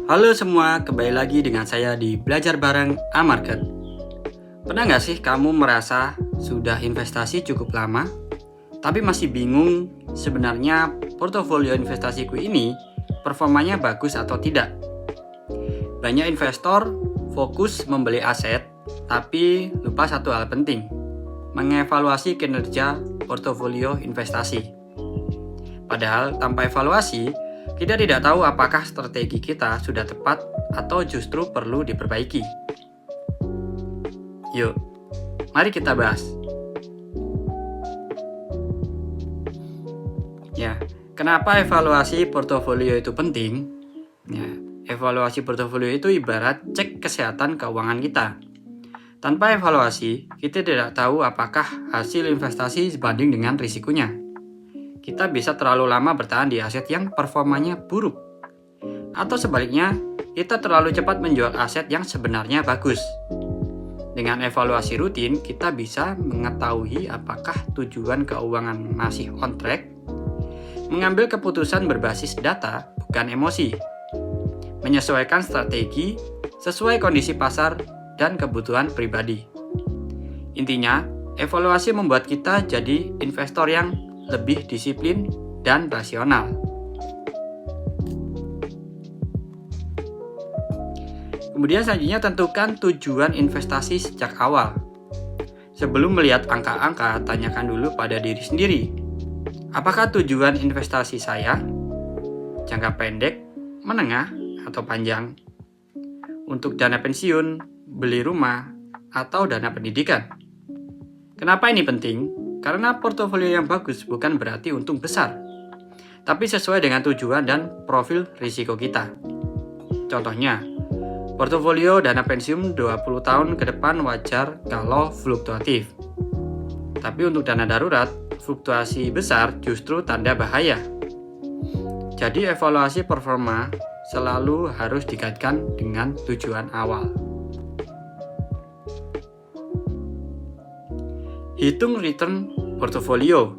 Halo semua, kembali lagi dengan saya di Belajar Bareng A-Market. Pernah nggak sih kamu merasa sudah investasi cukup lama, tapi masih bingung sebenarnya portofolio investasiku ini performanya bagus atau tidak? Banyak investor fokus membeli aset, tapi lupa satu hal penting, mengevaluasi kinerja portofolio investasi. Padahal tanpa evaluasi, kita tidak tahu apakah strategi kita sudah tepat atau justru perlu diperbaiki. Yuk, mari kita bahas. Ya, kenapa evaluasi portofolio itu penting? Ya, evaluasi portofolio itu ibarat cek kesehatan keuangan kita. Tanpa evaluasi, kita tidak tahu apakah hasil investasi sebanding dengan risikonya. Kita bisa terlalu lama bertahan di aset yang performanya buruk. Atau sebaliknya, kita terlalu cepat menjual aset yang sebenarnya bagus. Dengan evaluasi rutin, kita bisa mengetahui apakah tujuan keuangan masih on track, mengambil keputusan berbasis data, bukan emosi, menyesuaikan strategi sesuai kondisi pasar dan kebutuhan pribadi. Intinya, evaluasi membuat kita jadi investor yang lebih disiplin dan rasional. Kemudian selanjutnya tentukan tujuan investasi sejak awal. Sebelum melihat angka-angka, tanyakan dulu pada diri sendiri. Apakah tujuan investasi saya jangka pendek, menengah, atau panjang? Untuk dana pensiun, beli rumah, atau dana pendidikan? Kenapa ini penting? Karena portofolio yang bagus bukan berarti untung besar, tapi sesuai dengan tujuan dan profil risiko kita. Contohnya, portofolio dana pensiun 20 tahun ke depan wajar kalau fluktuatif. Tapi untuk dana darurat, fluktuasi besar justru tanda bahaya. Jadi evaluasi performa selalu harus dikaitkan dengan tujuan awal. Hitung return portofolio.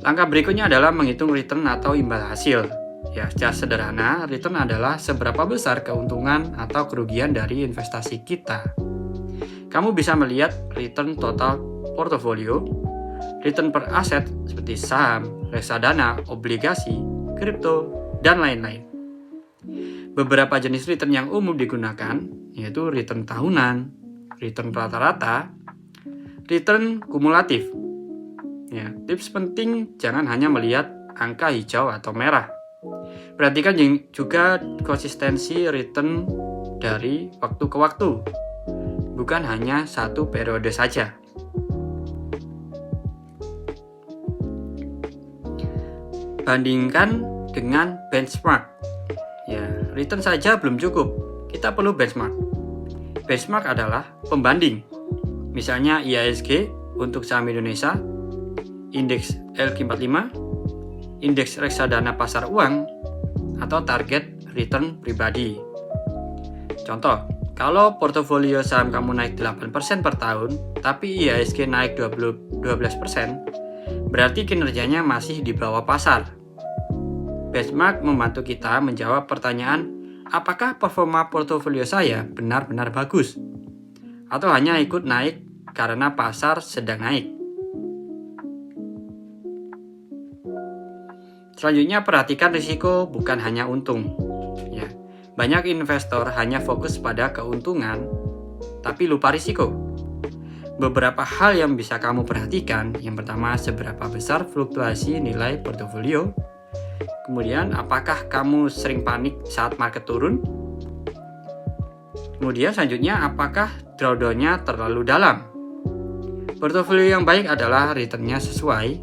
Langkah berikutnya adalah menghitung return atau imbal hasil. Ya, secara sederhana, return adalah seberapa besar keuntungan atau kerugian dari investasi kita. Kamu bisa melihat return total portofolio, return per aset seperti saham, reksadana, obligasi, kripto, dan lain-lain. Beberapa jenis return yang umum digunakan yaitu return tahunan, return rata-rata, return kumulatif. Ya, tips penting jangan hanya melihat angka hijau atau merah. Perhatikan juga konsistensi return dari waktu ke waktu, bukan hanya satu periode saja. Bandingkan dengan benchmark. Ya, return saja belum cukup. Kita perlu benchmark. Benchmark adalah pembanding. Misalnya IHSG untuk saham Indonesia, indeks LQ45, indeks reksadana pasar uang, atau target return pribadi. Contoh, kalau portofolio saham kamu naik 8% per tahun, tapi IHSG naik 12%, berarti kinerjanya masih di bawah pasar. Benchmark membantu kita menjawab pertanyaan, apakah performa portofolio saya benar-benar bagus? Atau hanya ikut naik karena pasar sedang naik. Selanjutnya, perhatikan risiko bukan hanya untung. Ya, banyak investor hanya fokus pada keuntungan, tapi lupa risiko. Beberapa hal yang bisa kamu perhatikan, yang pertama, seberapa besar fluktuasi nilai portofolio. Kemudian, apakah kamu sering panik saat market turun? Kemudian selanjutnya, apakah drawdown-nya terlalu dalam? Portofolio yang baik adalah return-nya sesuai,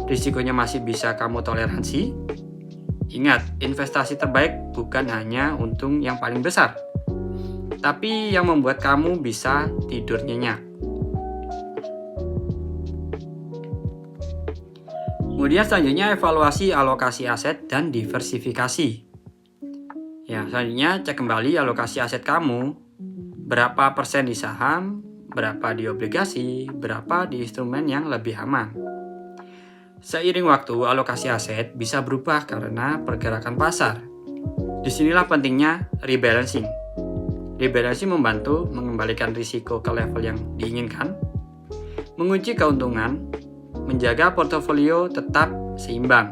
risikonya masih bisa kamu toleransi. Ingat, investasi terbaik bukan hanya untung yang paling besar, tapi yang membuat kamu bisa tidur nyenyak. Kemudian selanjutnya, evaluasi alokasi aset dan diversifikasi. Ya, selanjutnya cek kembali alokasi aset kamu. Berapa persen di saham, berapa di obligasi, berapa di instrumen yang lebih aman. Seiring waktu, alokasi aset bisa berubah karena pergerakan pasar. Disinilah pentingnya rebalancing. Rebalancing membantu mengembalikan risiko ke level yang diinginkan, mengunci keuntungan, menjaga portofolio tetap seimbang.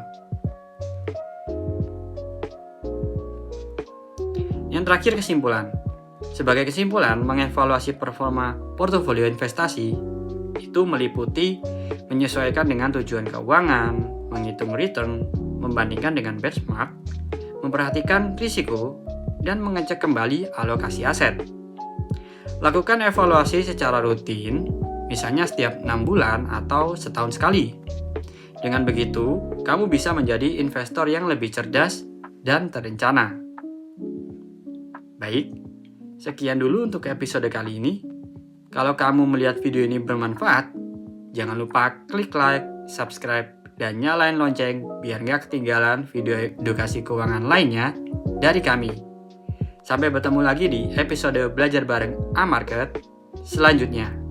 Yang terakhir, kesimpulan. Sebagai kesimpulan, mengevaluasi performa portofolio investasi itu meliputi menyesuaikan dengan tujuan keuangan, menghitung return, membandingkan dengan benchmark, memperhatikan risiko, dan mengecek kembali alokasi aset. Lakukan evaluasi secara rutin, misalnya setiap 6 bulan atau setahun sekali. Dengan begitu, kamu bisa menjadi investor yang lebih cerdas dan terencana. Baik, sekian dulu untuk episode kali ini. Kalau kamu melihat video ini bermanfaat, jangan lupa klik like, subscribe, dan nyalain lonceng biar nggak ketinggalan video edukasi keuangan lainnya dari kami. Sampai bertemu lagi di episode Belajar Bareng A-Market selanjutnya.